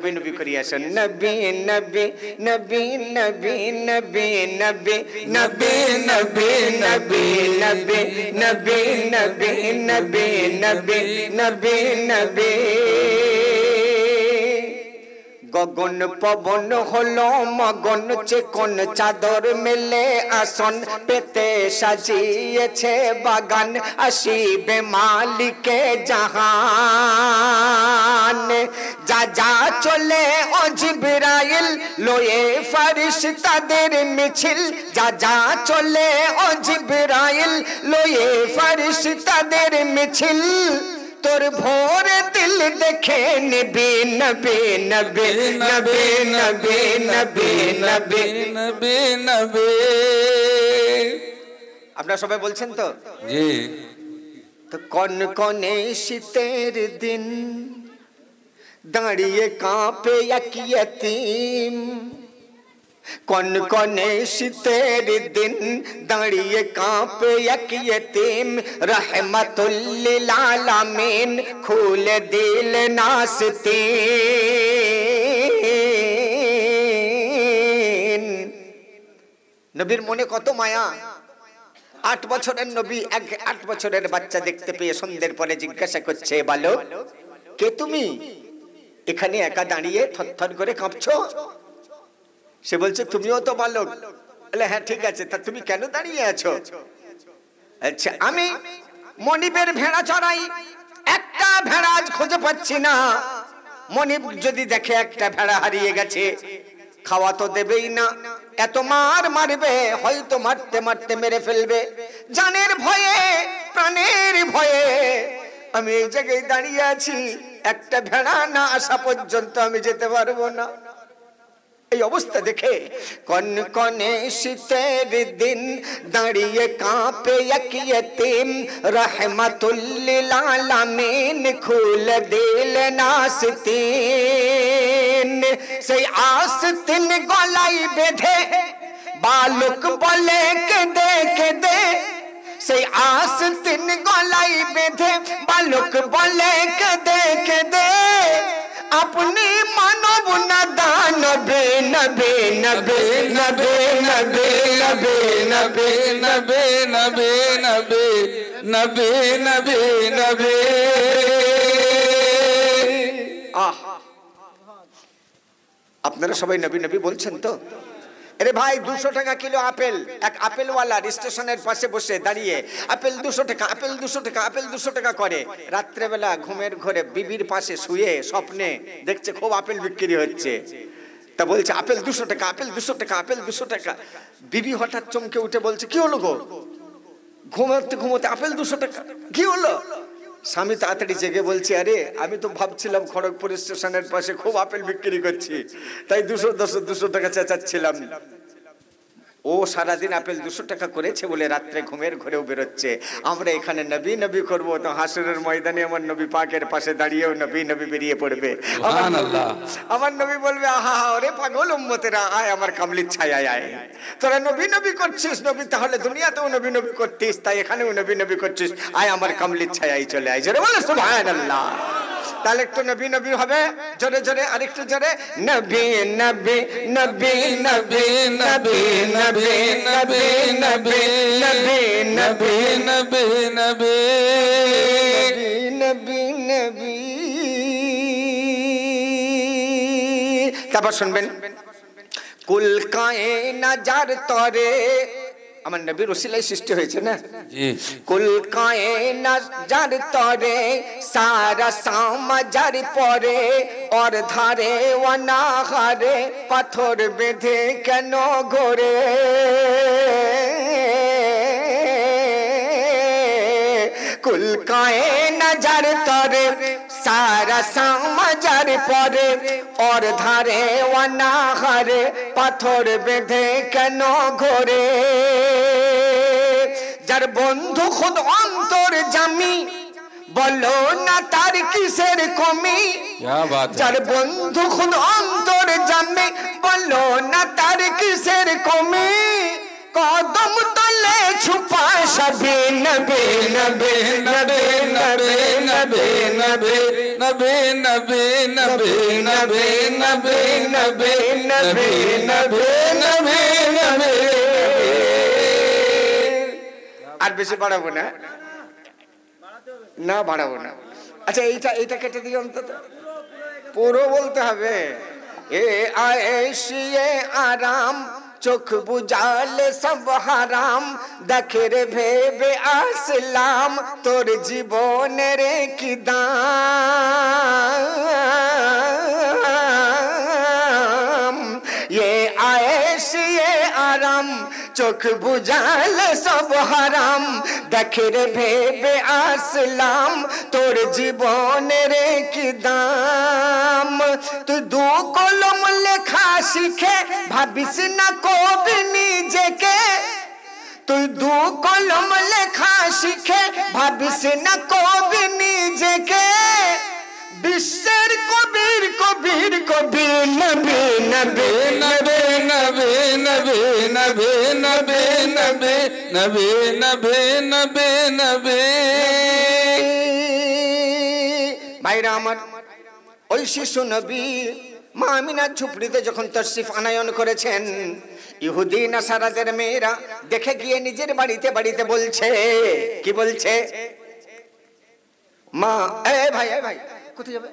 নবী নবী করিয়া আসেন। নবী নবী নবী নবী নবী নবী নবী নবী নবী নবী নবী নবী নবী নবী নবী নবী। গগন পবন হলো মগন, চিকন চাদর মেলে আসন পেতে সাজিয়েছে বাগান, আসিবে মালিকে জাহান। যা যা চলে ও জিবরাইল লয়ে ফেরেশতাদের মিছিল, যা যা চলে ও জিবরাইল লয়ে ফেরেশতাদের মিছিল। তোর ভোরে দিল দেখে নবী নবী নবী নবী নবী নবী নবী নবী নবী। আপনারা সবাই বলছেন তো? জি। তো কনকনে শীতের দিন দাঁড়িয়ে কাঁপে এক ইয়তীম, কনকনে শীতের দিন দাঁড়িয়ে কাঁপে এক ইয়তীম। রহমতুল লিল আলামিন খুলে দিল নাস্তিন। নবীর মনে কত মায়া। 8 বছরের নবী 8 বছরের বাচ্চা দেখতে পেয়ে সন্ধ্যের পরে জিজ্ঞাসা করছে, বালক কে তুমি? এখানে একা দাঁড়িয়ে থরথর করে কাঁপছো? সে বলছে তুমিও তো বালক। বলে হ্যাঁ ঠিক আছে, তা তুমি কেন দাঁড়িয়ে আছো? আচ্ছা আমি মনিবের ভেড়া চড়াই, একটা ভেড়া আজ খুঁজে পাচ্ছি না। মনিব যদি দেখে একটা ভেড়া হারিয়ে গেছে, খাওয়া তো দেবেই না, এত মার মারবে, হয়তো মারতে মারতে মেরে ফেলবে। জানের ভয়ে প্রাণের ভয়ে আমি এই জায়গায় দাঁড়িয়ে আছি, একটা ভেড়া না আসা পর্যন্ত আমি যেতে পারবো না। এই অবস্থা দেখে কনকনে শীতের দিন দাঁড়িয়ে কাঁপে এক ইয়তীম। রহমতুল লিল আলামিন খুলে দিল নাস্তিন। সেই আস্তিন গলায় বেঁধে বালক বলে কেঁদে কেঁদে, সেই আস্তিন গলায় বেঁধে বালক বলে কেঁদে কেঁদে। আপনি মানব না দানবে নবে নবে নবে নবে নবে নবে নবে নবে নবে নবে নবে নবে। আপনারা সবাই নবী নবী বলছেন তো? আরে ভাই 200 টাকা কিলো আপেল, এক আপেলওয়ালা স্টেশনের পাশে বসে দাঁড়িয়ে আপেল 200 টাকা, আপেল 200 টাকা, আপেল 200 টাকা করে। রাত্রেবেলা ঘুমের ঘরে বিবির পাশে শুয়ে স্বপ্নে দেখছে খুব আপেল বিক্রি হচ্ছে, তা বলছে আপেল 200 টাকা, আপেল 200 টাকা, আপেল 200 টাকা। বিবি হঠাৎ চমকে উঠে বলছে কি হলো গো? ঘুমোতে ঘুমোতে আপেল 200 টাকা, কি হলো? স্বামী তাড়াতাড়ি জেগে বলছে আরে আমি তো ভাবছিলাম খড়গপুর স্টেশনের পাশে খুব আপেল বিক্রি করছি, তাই 200 টাকা চেঁচাচ্ছিলাম। ও সারাদিন আপেল 200 টাকা করেছে বলে রাত্রে ঘুমের ঘরেও বেরোচ্ছে। আমরা এখানে নবী নবী করবো, তো হাসরের ময়দানে আমার নবী পাকের পাশে দাঁড়িয়েও নবী নবী বেরিয়ে পড়বে। আমার নবী বলবে আহা ওরে পাগল উম্মতেরা, আয় আমার কামলির ছায়ায় আয়। তোরা নবী নবী করছিস, নবী তাহলে দুনিয়াতেও নবী নবী করতিস, তাই এখানেও নবী নবী করছিস, আয় আমার কামলির ছায়ায় চলে আয়। জোরে বলো সুবহানাল্লাহ। তাহলে একটু নবী নবী হবে, জোরে জোরে আরেকটু জোরে। নবী নবী নবী নবী নবী নবী নবী নবী নবী নবী নবী নবী নবী নবী। তারপর শুনবেন কুল কায়নাত তরে আমার নবীর ওসিলায় সৃষ্টি হয়েছে না? জি। কুল কায়নাত তরে সারা সমাজের পরে और ধারে অনাহারে পাথর বেঁধে কেন ঘোরে। কুল কায়নাত তরে सारा समाजर परे और धारे अनाहारे पाथर बेधे केन घोरे। जार बंधु खुद अंतर जामी बोलो ना तार किसेर कमी। जार बंधु खुद अंतर जामी बोलो ना तार किसेर कमी। कदम तले छुपा सभी नबी नबी नबी नबी नबी नबी नबी नबी नबी नबी नबी नबी नबी नबी नबी नबी। আর বেশি বাড়াবো না, না বাড়াবো না। আচ্ছা এইটা কেটে দিই, অন্তত পুরো বলতে হবে। এ আয়েশিয়ে আরাম চোখ বুঝালে সব হারাম, দেখে রে ভেবে আসলাম তোর জীবনের কি দাম। এ আয়েশিয়ে আরাম চোখ বুঝালে সব হারাম, দেখে রে ভেবে আসলাম তোর জীবনের কি দাম। তুই দু কলম লেখা শিখে ভাবিস না কবি নিজেকে, তুই দু কলম লেখা শিখে ভাবিস না কবি নিজেকে। বিশ্বের কবির কবির কবির নবী নবী নবী নবী নবী নবী নবী নবী নবী নবী নবী নবী। ভাইরা আমার, ওই শিশু নবী মা আমিনার ঝুপড়িতে যখন তশরিফ আনায়ন করেছেন, ইহুদি নাসারাদের মেয়েরা দেখে গিয়ে নিজের বাড়িতে বাড়িতে বলছে, কি বলছে? মা, এ ভাই কোথায় যাবে?